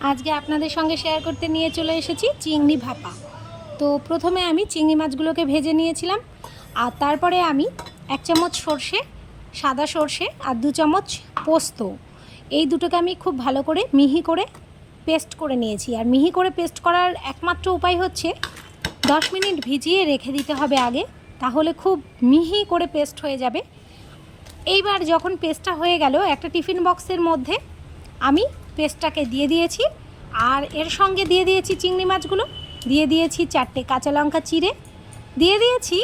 আজকে আপনাদের সঙ্গে শেয়ার করতে নিয়ে চলে এসেছি চিংড়ি ভাপা। তো প্রথমে আমি চিংড়ি মাছগুলোকে ভেজে নিয়েছিলাম, আর তারপরে আমি 1 চামচ সর্ষে, সাদা সর্ষে আর 2 চামচ পোস্ত, এই দুটোকে আমি খুব ভালো করে মিহি করে পেস্ট করে নিয়েছি। আর মিহি করে পেস্ট করার একমাত্র উপায় হচ্ছে 10 মিনিট ভিজিয়ে রেখে দিতে হবে আগে, তাহলে খুব মিহি করে পেস্ট হয়ে যাবে। এইবার যখন পেস্টটা হয়ে গেল, একটা টিফিন বক্সের মধ্যে আমি পেস্টটাকে দিয়ে দিয়েছি, আর এর সঙ্গে দিয়ে দিয়েছি চিংড়ি মাছগুলো, দিয়ে দিয়েছি 4টে কাঁচা লঙ্কা চিড়ে, দিয়ে দিয়েছি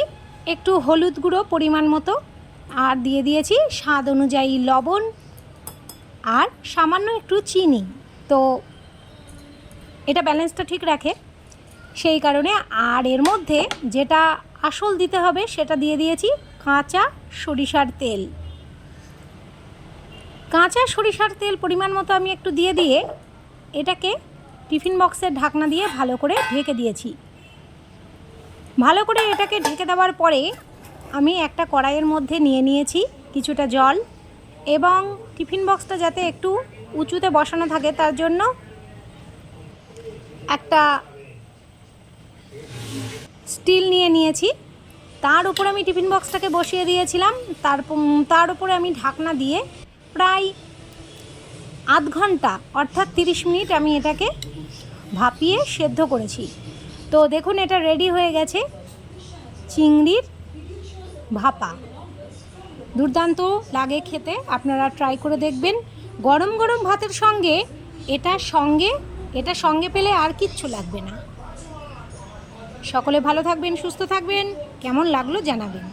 একটু হলুদ গুঁড়ো পরিমাণ মতো, আর দিয়ে দিয়েছি স্বাদ অনুযায়ী লবণ আর সামান্য একটু চিনি। তো এটা ব্যালেন্সটা ঠিক রাখে সেই কারণে। আর এর মধ্যে যেটা আসল দিতে হবে সেটা দিয়ে দিয়েছি কাঁচা সরিষার তেল। কাঁচা সরিষার তেল পরিমাণ মতো আমি একটু দিয়ে এটাকে টিফিন বক্সের ঢাকনা দিয়ে ভালো করে ঢেকে দিয়েছি। ভালো করে এটাকে ঢেকে দেওয়ার পরে আমি একটা কড়াইয়ের মধ্যে নিয়ে নিয়েছি কিছুটা জল, এবং টিফিন বক্সটা যাতে একটু উঁচুতে বসানো থাকে তার জন্য একটা স্টিল নিয়ে নিয়েছি। তার উপর আমি টিফিন বক্সটাকে বসিয়ে দিয়েছিলাম। তার উপরে আমি ঢাকনা দিয়ে প্রায় আধ ঘন্টা অর্থাৎ 30 মিনিট আমি এটাকে ভাপিয়ে সেদ্ধ করেছি। তো দেখুন, এটা রেডি হয়ে গেছে চিংড়ির ভাপা। দুর্দান্ত লাগে খেতে, আপনারা ট্রাই করে দেখবেন। গরম গরম ভাতের সঙ্গে এটা সঙ্গে পেলে আর কিচ্ছু লাগবে না। সকলে ভালো থাকবেন, সুস্থ থাকবেন। কেমন লাগলো জানাবেন।